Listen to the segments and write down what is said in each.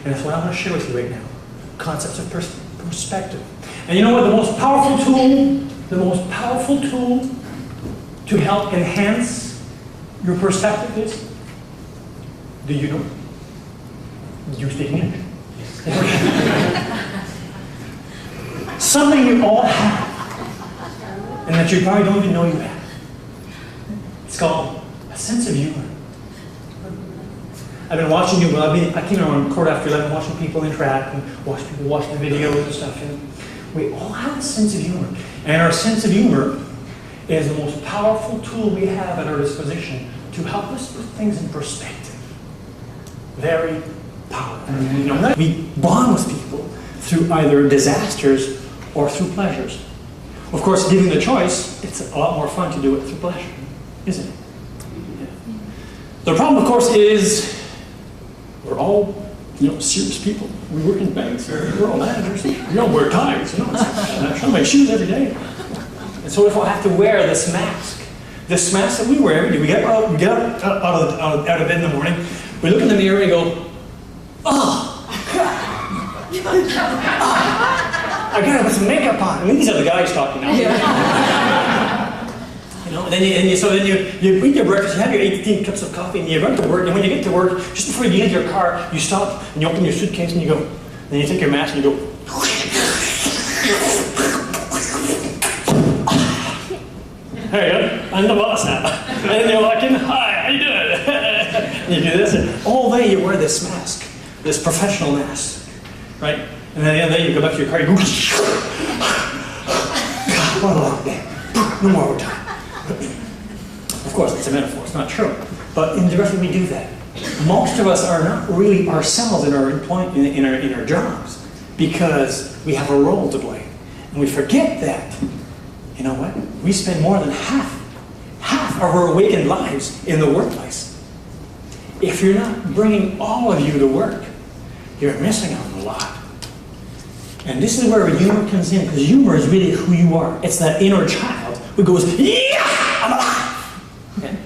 And that's what I want to share with you right now. Concepts of perspective. And you know what? The most powerful tool to help enhance your perspective is? Do you know? Do you speak English? Something you all have, and that you probably don't even know you have. It's called a sense of humor. I've been watching you, I came around quarter after 11 watching people interact and watch people watch the videos and stuff. And we all have a sense of humor. And our sense of humor is the most powerful tool we have at our disposition to help us put things in perspective. Very powerful. You know, we bond with people through either disasters or through pleasures. Of course, given the choice, it's a lot more fun to do it through pleasure, isn't it? Yeah. The problem, of course, is we're all, serious people. We work in banks. We're all managers. We don't wear ties. I shine my shoes every day. And so if I have to wear this mask that we wear every day, we get out of bed in the morning, we look in the mirror and go, oh, I gotta put some makeup on. I mean, these are the guys talking now. And then you eat your breakfast, you have your 18 cups of coffee, and you run to work, and when you get to work, just before you get into your car, you stop, and you open your suitcase, and you go, then you take your mask, and you go, there you go, I'm the boss now. And then you walk in, hi, how you doing? And you do this, and all day you wear this mask, this professional mask, right? And then the other day you go back to your car, you go, God, what a long day. No more overtime. Of course, it's a metaphor, it's not true. But indirectly we do that. Most of us are not really ourselves in our employment, in our jobs, because we have a role to play. And we forget that, you know what? We spend more than half of our awakened lives in the workplace. If you're not bringing all of you to work, you're missing out on a lot. And this is where humor comes in, because humor is really who you are. It's that inner child who goes, yeah, I'm alive. Okay?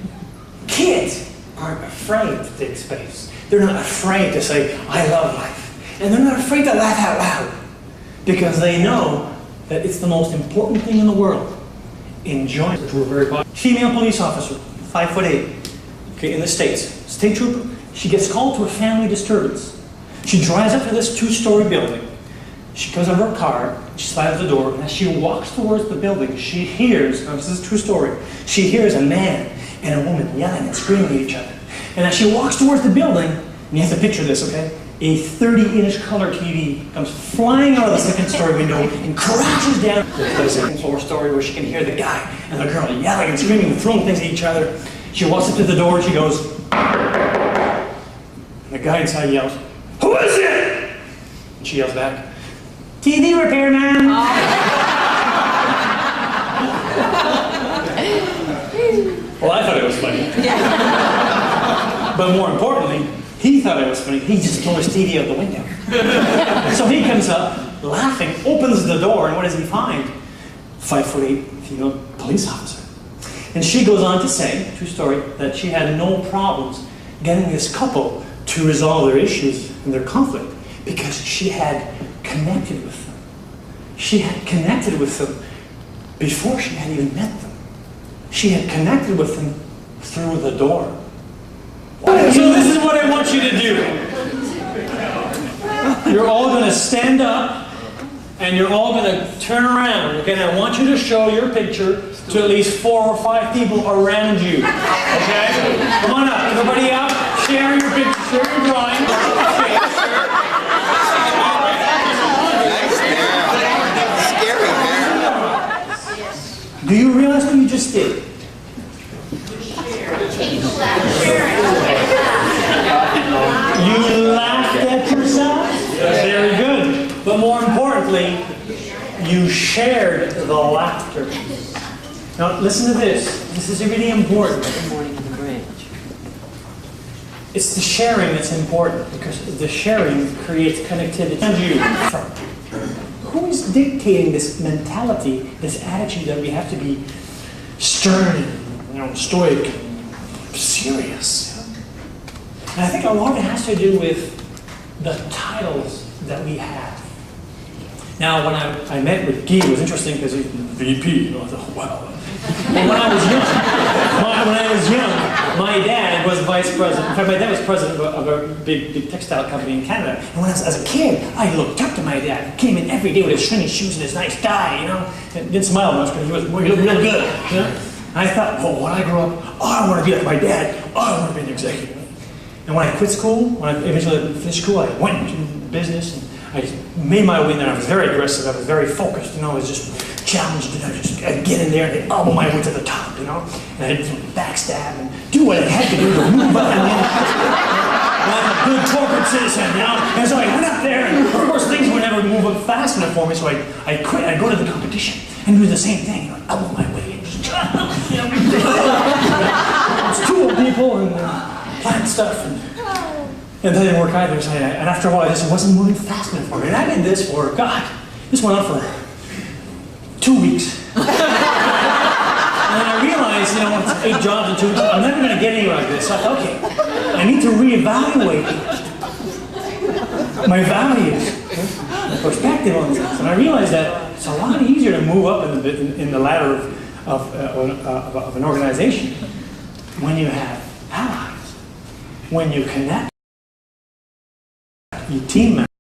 Kids aren't afraid to take space. They're not afraid to say, I love life. And they're not afraid to laugh out loud, because they know that it's the most important thing in the world. Enjoying it. We're very popular. Female police officer, 5'8", okay, in the States. State trooper. She gets called to a family disturbance. She drives up to this 2-story building. She goes out of her car, she slides the door, and as she walks towards the building, she hears, now this is a true story, she hears a man and a woman yelling and screaming at each other. And as she walks towards the building, and you have to picture this, okay? A 30-inch color TV comes flying out of the 2nd story window and crashes down. There's a 2nd floor story where she can hear the guy and the girl yelling and screaming and throwing things at each other. She walks up to the door and she goes, and the guy inside yells, "Who is it?" And she yells back, "TV repairman." Well, I thought it was funny. But more importantly, he thought it was funny. He just threw his TV out the window. So he comes up, laughing, opens the door, and what does he find? 5'8" female police officer. And she goes on to say, true story, that she had no problems getting this couple to resolve their issues and their conflict because she had connected with them. She had connected with them before she had even met them. She had connected with them through the door. So this is what I want you to do. You're all going to stand up and you're all going to turn around. Okay, and I want you to show your picture to at least 4 or 5 people around you. Okay? Come on up. Everybody up. Share your picture. Share your drawing. Do you realize what you just did? You laughed at yourself? Very good. But more importantly, you shared the laughter. Now listen to this. This is really important. It's the sharing that's important, because the sharing creates connectivity. And you, who is dictating this mentality, this attitude that we have to be stern, stoic, serious? And I think a lot of it has to do with the titles that we have. Now, when I met with Guy, it was interesting because he's VP, you know, I thought, wow. And when I was young, my dad was vice president. In fact, my dad was president of a big textile company in Canada. And when I was as a kid, I looked up to my dad. He came in every day with his shiny shoes and his nice tie, you know. And didn't smile much, but he looked real good, you know. And I thought, well, when I grow up, I want to be like my dad. I want to be an executive. And when I quit school, when I eventually finished school, I went into business and I made my way there. I was very aggressive. I was very focused. You know, I was just challenged. You know, I'd get in there and elbow my way to the top. You know, and I'd backstab and do what I had to do to move up. And I'm a good corporate citizen. You know, and so I went up there, and of course things would never move up fast enough for me. So I quit. I'd go to the competition and do the same thing. You know, elbow my way. And just, you know, it's two old people and plant stuff. And that didn't work either. So and after a while, it wasn't moving fast enough for me. And I did this for, God, this went on for 2 weeks. And then I realized, you know, it's 8 jobs in 2 weeks. I'm never going to get anywhere like this. So I thought, okay, I need to reevaluate my values, perspective on things. And I realized that it's a lot easier to move up in the ladder of an organization when you have allies, when you connect. Your team members.